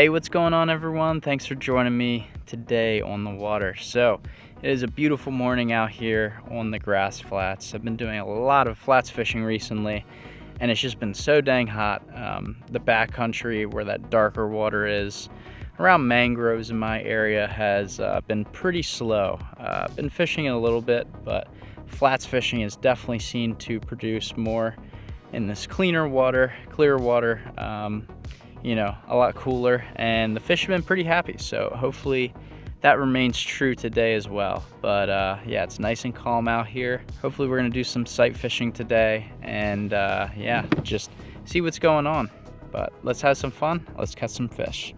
Hey, what's going on, everyone? Thanks for joining me today on the water. So it is a beautiful morning out here on the grass flats. I've been doing a lot of flats fishing recently, and it's just been so dang hot. The backcountry where that darker water is around mangroves in my area has been pretty slow. I've been fishing it a little bit, but flats fishing is definitely seen to produce more in this cleaner water, clear water, a lot cooler, and the fish have been pretty happy, so hopefully that remains true today as well. But yeah, it's nice and calm out here. Hopefully we're gonna do some sight fishing today, and yeah, just see what's going on. But let's have some fun. Let's catch some fish.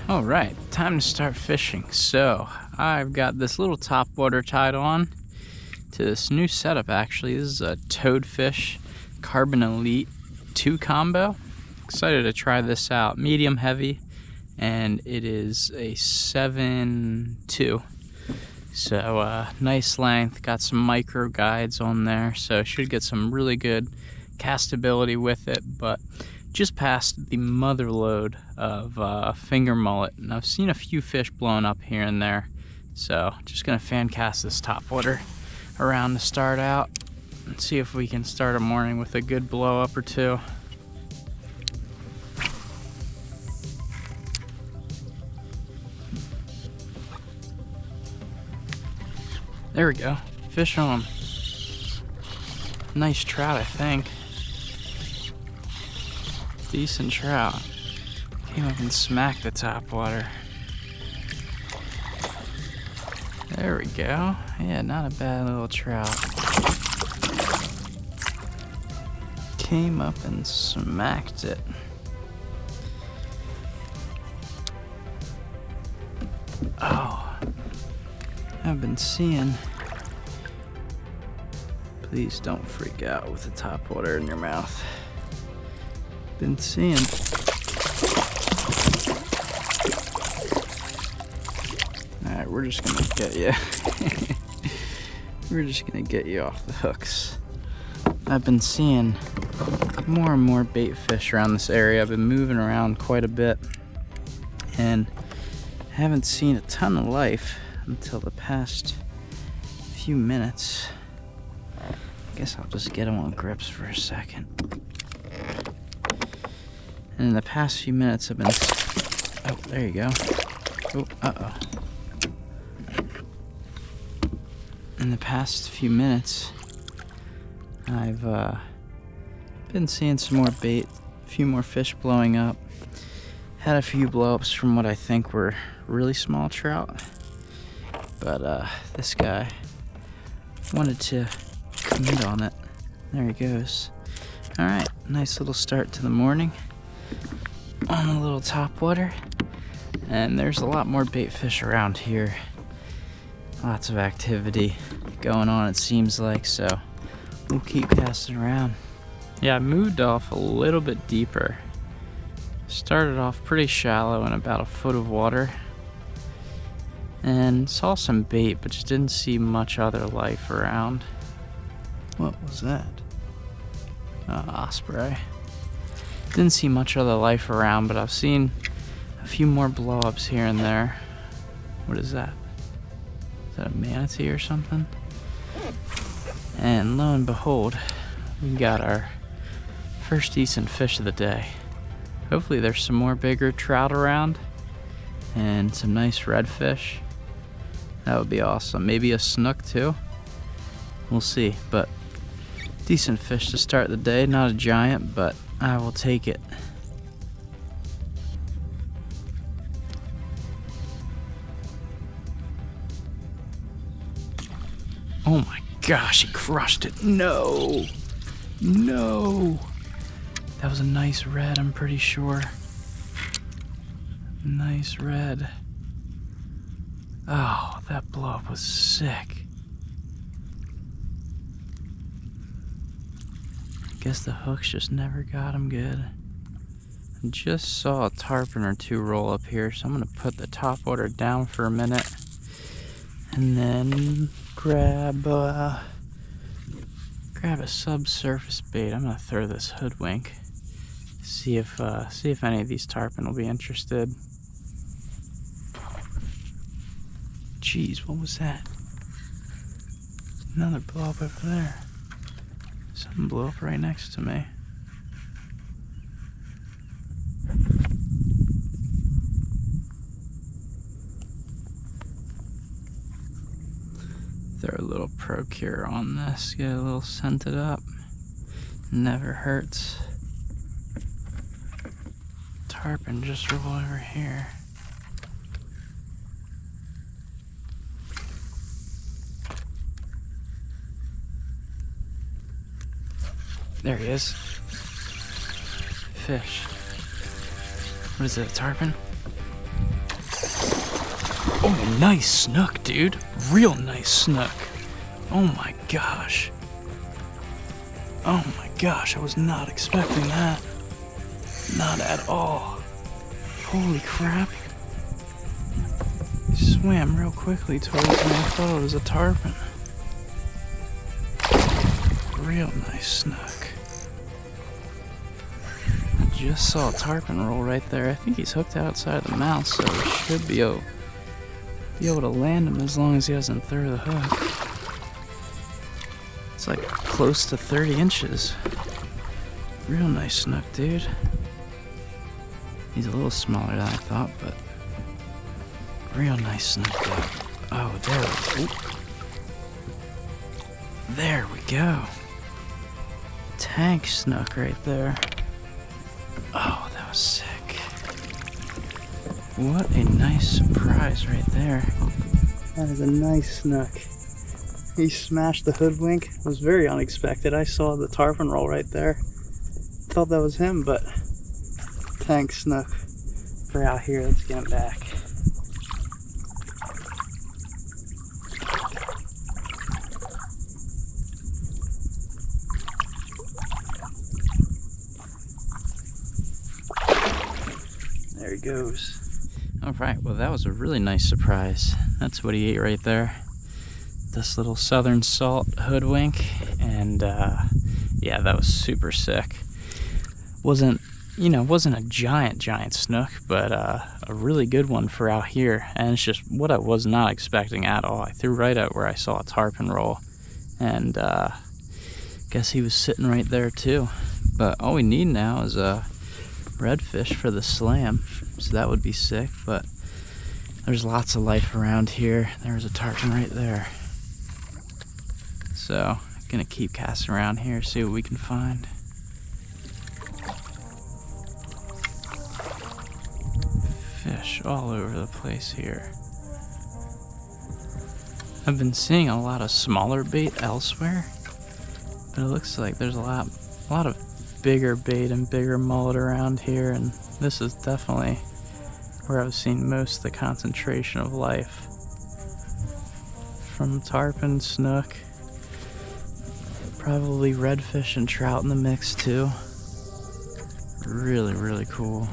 All right, time to start fishing. So I've got this little topwater tied on to this new setup. Actually, this is a toadfish carbon elite 2 combo. Excited to try this out. Medium heavy, and it is a 7.2, so nice length. Got some micro guides on there, so should get some really good castability with it. But just passed the mother load of finger mullet, and I've seen a few fish blowing up here and there, so just gonna fan cast this topwater around to start out and see if we can start a morning with a good blow up or two. There we go, fish on. Nice trout, I think. Decent trout. Came up and smacked the topwater. There we go. Yeah, not a bad little trout. Came up and smacked it. Oh, I've been seeing. Please don't freak out with the topwater in your mouth. Been seeing. Alright, we're just gonna get you. We're just gonna get you off the hooks. I've been seeing more and more bait fish around this area. I've been moving around quite a bit and haven't seen a ton of life until the past few minutes. I guess I'll just get them on grips for a second. And in the past few minutes I've been... Oh, there you go. Oh, uh-oh. In the past few minutes, I've been seeing some more bait, a few more fish blowing up. Had a few blow-ups from what I think were really small trout. But this guy wanted to commit on it. There he goes. Alright, nice little start to the morning on a little topwater. And there's a lot more bait fish around here. Lots of activity going on, it seems like, so we'll keep casting around. Yeah, I moved off a little bit deeper. Started off pretty shallow in about a foot of water and saw some bait, but just didn't see much other life around. What was that? Osprey. Didn't see much other life around, but I've seen a few more blow-ups here and there. What is that? Is that a manatee or something? And lo and behold, we got our first decent fish of the day. Hopefully there's some more bigger trout around and some nice redfish. That would be awesome. Maybe a snook too. We'll see, but decent fish to start the day. Not a giant, but I will take it. Oh my gosh, he crushed it. No, no. That was a nice red, I'm pretty sure. Nice red. Oh, that blow up was sick. I guess the hooks just never got him good. I just saw a tarpon or two roll up here, so I'm gonna put the topwater down for a minute and then grab grab a subsurface bait. I'm gonna throw this hoodwink. See if any of these tarpon will be interested. Jeez, what was that? Another blow up over there. Something blew up right next to me. Throw a little Procure on this, get a little scented up. Never hurts. Tarpon just roll over here. There he is. Fish. What is it, a tarpon? Oh, nice snook, dude. Real nice snook. Oh my gosh. Oh my gosh, I was not expecting that. Not at all. Holy crap. He swam real quickly towards me. I thought it was a tarpon. Real nice snook. Just saw a tarpon roll right there. I think he's hooked outside of the mouth, so we should be able to land him as long as he doesn't throw the hook. It's like close to 30 inches. Real nice snook, dude. He's a little smaller than I thought, but real nice snook, dude. Oh, there we go. Tank snook right there. Oh, that was sick. What a nice surprise right there. That is a nice snook. He smashed the hoodwink. It was very unexpected. I saw the tarpon roll right there. Thought that was him, but tank snook for out here. Let's get him back. There he goes. Alright, well that was a really nice surprise. That's what he ate right there. This little southern salt hoodwink, and yeah, that was super sick. Wasn't a giant snook, but a really good one for out here, and it's just what I was not expecting at all. I threw right out where I saw a tarpon roll, and guess he was sitting right there too. But all we need now is a redfish for the slam, so that would be sick. But there's lots of life around here. There's a tarpon right there, so I'm gonna keep casting around here, see what we can find. Fish all over the place here. I've been seeing a lot of smaller bait elsewhere, but it looks like there's a lot of bigger bait and bigger mullet around here, and this is definitely where I've seen most of the concentration of life. From tarpon, snook, probably redfish and trout in the mix too. Really, really cool.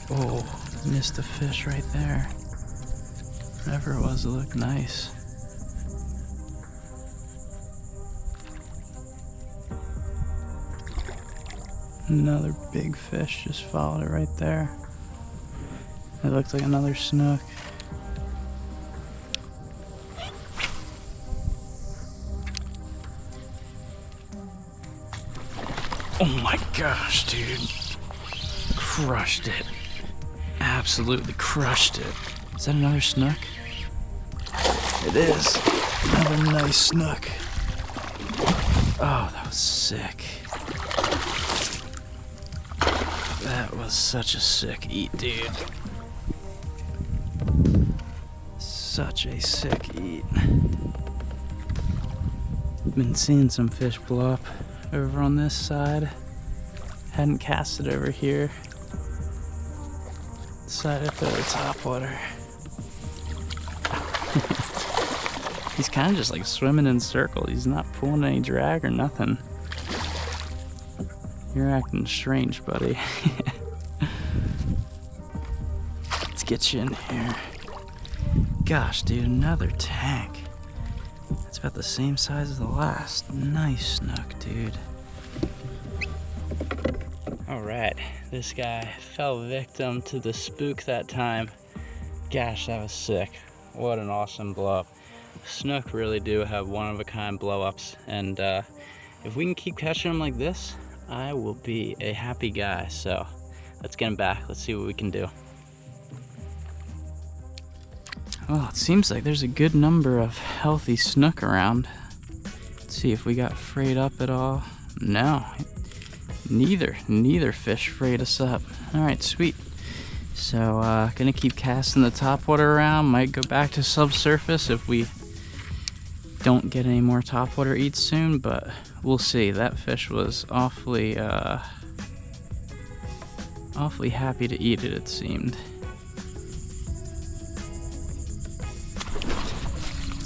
Oh, missed a fish right there. Whatever it was, it looked nice. Another big fish just followed it right there. It looked like another snook. Oh my gosh, dude. Crushed it. Absolutely crushed it. Is that another snook? It is. Another nice snook. Oh, that was sick. That was such a sick eat, dude. Such a sick eat. Been seeing some fish blow up over on this side. Hadn't casted over here. Decided to throw the topwater. He's kind of just like swimming in circles. He's not pulling any drag or nothing. You're acting strange, buddy. Let's get you in here. gosh, dude, another tank. It's about the same size as the last. Nice snook, dude. All right, this guy fell victim to the spook that time. Gosh, that was sick. What an awesome blow up. Snook really do have one-of-a-kind blow-ups, and if we can keep catching them like this, I will be a happy guy. So let's get him back. Let's see what we can do. Well, it seems like there's a good number of healthy snook around. Let's see if we got frayed up at all. No, neither fish frayed us up. All right, sweet. So gonna keep casting the topwater around. Might go back to subsurface if we don't get any more topwater eats soon, but we'll see. That fish was awfully happy to eat it, it seemed.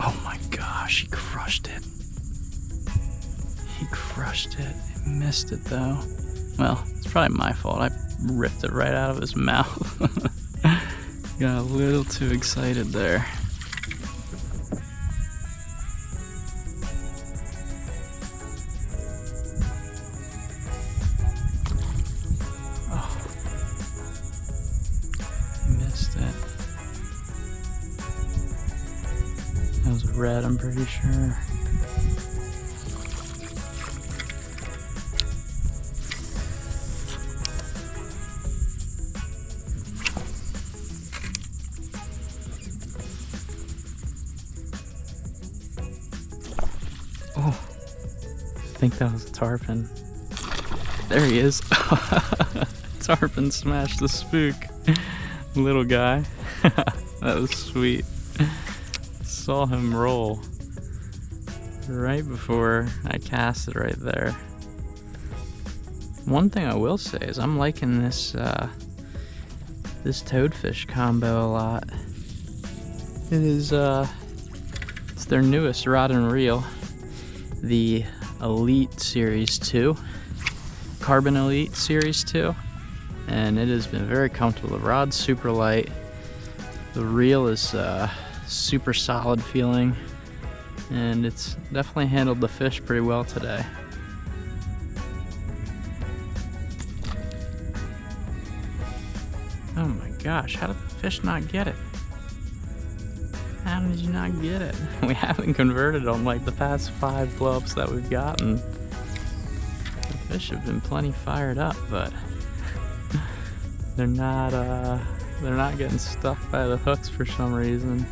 Oh my gosh, he crushed it. He crushed it. He missed it though. Well, it's probably my fault. I ripped it right out of his mouth. Got a little too excited there. That was red, I'm pretty sure. Oh, I think that was a tarpon. There he is. Tarpon smashed the spook. Little guy. That was sweet. Saw him roll right before I cast it right there. One thing I will say is I'm liking this this toadfish combo a lot. It is it's their newest rod and reel, the Elite Series 2, Carbon Elite Series 2, and it has been very comfortable. The rod's super light, the reel is super solid feeling, and it's definitely handled the fish pretty well today. Oh my gosh, how did the fish not get it? How did you not get it? We haven't converted on like the past 5 blow-ups that we've gotten. The fish have been plenty fired up, but they're not getting stuck by the hooks for some reason.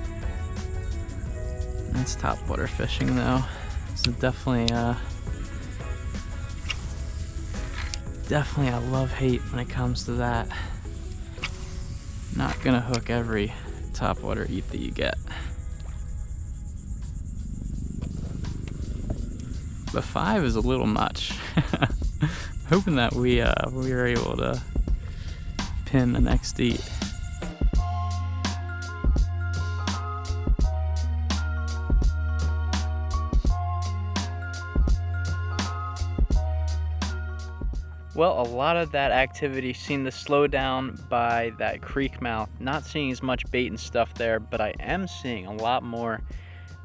That's topwater fishing though. So definitely a love-hate when it comes to that. Not gonna hook every topwater eat that you get. But 5 is a little much. Hoping that we are able to pin the next eat. Well, a lot of that activity seemed to slow down by that creek mouth. Not seeing as much bait and stuff there, but I am seeing a lot more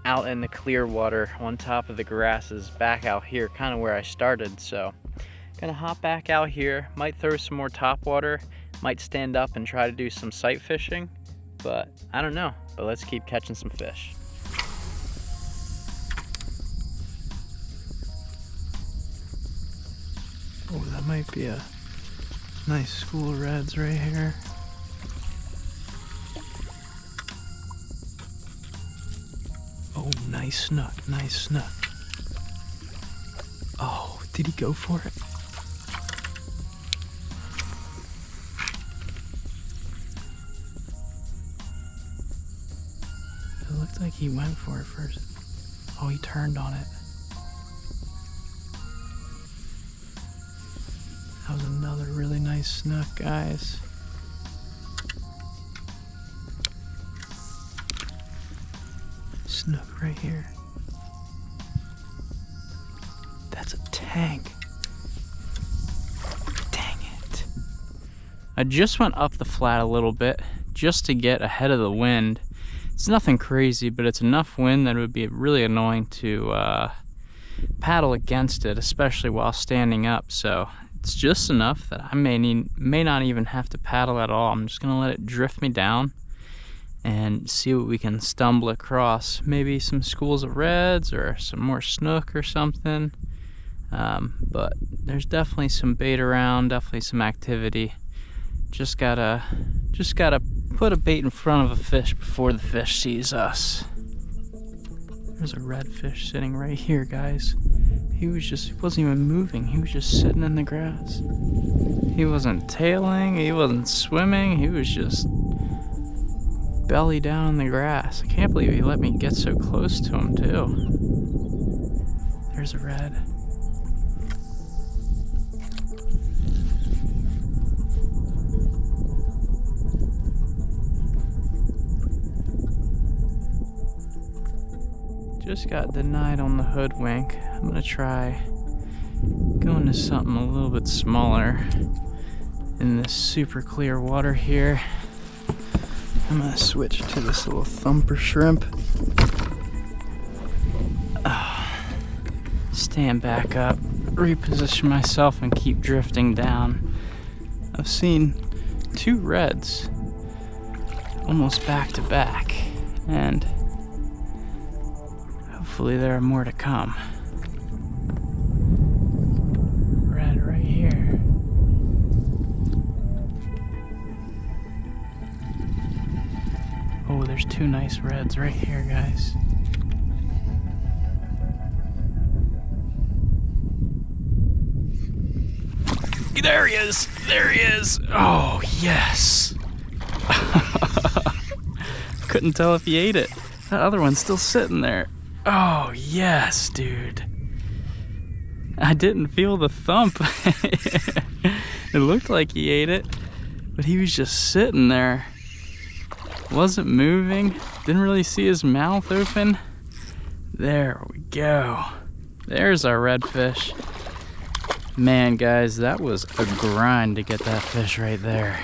out in the clear water on top of the grasses back out here, kind of where I started. So gonna hop back out here, might throw some more topwater, might stand up and try to do some sight fishing, but I don't know. But let's keep catching some fish. Oh, that might be a nice school of reds right here. Oh, nice snook, nice snook. Oh, did he go for it? It looked like he went for it first. Oh, he turned on it. That was another really nice snook, guys. Snook right here. That's a tank. Dang it. I just went up the flat a little bit just to get ahead of the wind It's nothing crazy, but it's enough wind that it would be really annoying to paddle against it, especially while standing up. So it's just enough that I may not even have to paddle at all. I'm just gonna let it drift me down and see what we can stumble across. Maybe some schools of reds or some more snook or something. But there's definitely some bait around, definitely some activity. Just gotta put a bait in front of a fish before the fish sees us. There's a redfish sitting right here, guys. He wasn't even moving. He was just sitting in the grass. He wasn't tailing, he wasn't swimming, he was just belly down in the grass. I can't believe he let me get so close to him too. There's a red. Just got denied on the hoodwink. I'm gonna try going to something a little bit smaller in this super clear water here. I'm gonna switch to this little thumper shrimp. Stand back up, reposition myself, and keep drifting down. I've seen 2 reds almost back to back, and hopefully there are more to come. Red right here. Oh, there's 2 nice reds right here, guys. There he is! There he is! Oh, yes! Couldn't tell if he ate it. That other one's still sitting there. Oh, yes, dude. I didn't feel the thump. It looked like he ate it, but he was just sitting there. Wasn't moving. Didn't really see his mouth open. There we go. There's our redfish. Man, guys, that was a grind to get that fish right there.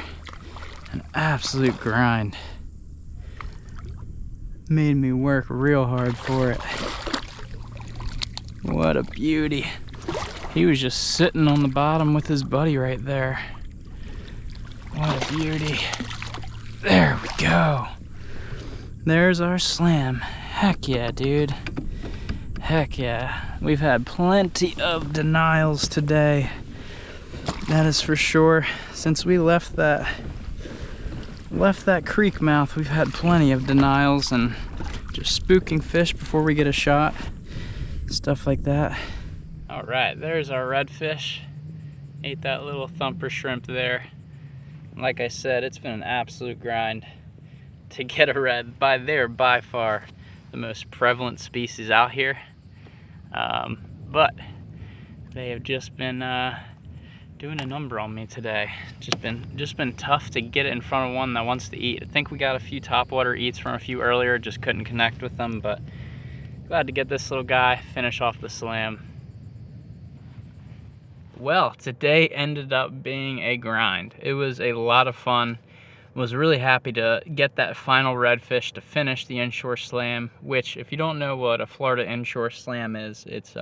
An absolute grind. Made me work real hard for it. What a beauty. He was just sitting on the bottom with his buddy right there. What a beauty. There we go. There's our slam. Heck yeah, dude. Heck yeah. We've had plenty of denials today. That is for sure. Since we left that creek mouth, we've had plenty of denials and just spooking fish before we get a shot. Stuff like that. All right, there's our redfish. Ate that little thumper shrimp there. Like I said, it's been an absolute grind to get a red. They're by far the most prevalent species out here. But they have just been doing a number on me today. Just been tough to get it in front of one that wants to eat. I think we got a few topwater eats from a few earlier, just couldn't connect with them, but glad to get this little guy, finish off the slam. Well, today ended up being a grind. It was a lot of fun. Was really happy to get that final redfish to finish the inshore slam, which, if you don't know what a Florida inshore slam is, it's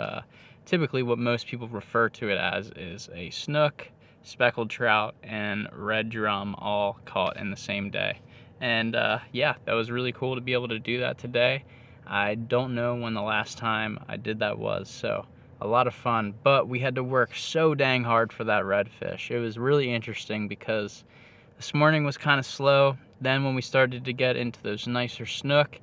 typically what most people refer to it as is a snook, speckled trout, and red drum all caught in the same day. And yeah, that was really cool to be able to do that today. I don't know when the last time I did that was, so a lot of fun, but we had to work so dang hard for that redfish. It was really interesting because this morning was kind of slow. Then when we started to get into those nicer snook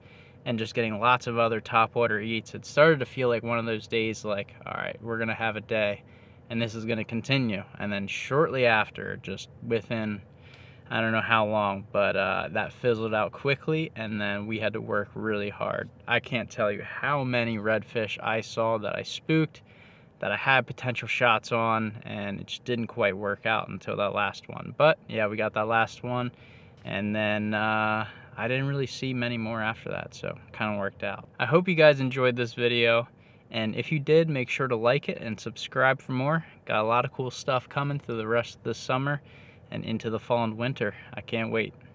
and just getting lots of other topwater eats, it started to feel like one of those days like, all right, we're gonna have a day and this is gonna continue. And then shortly after, just within, I don't know how long, but that fizzled out quickly, and then we had to work really hard. I can't tell you how many redfish I saw that I spooked, that I had potential shots on, and it just didn't quite work out until that last one. But yeah, we got that last one, and then I didn't really see many more after that, so kind of worked out. I hope you guys enjoyed this video, and if you did, make sure to like it and subscribe for more. Got a lot of cool stuff coming through the rest of this summer and into the fall and winter. I can't wait.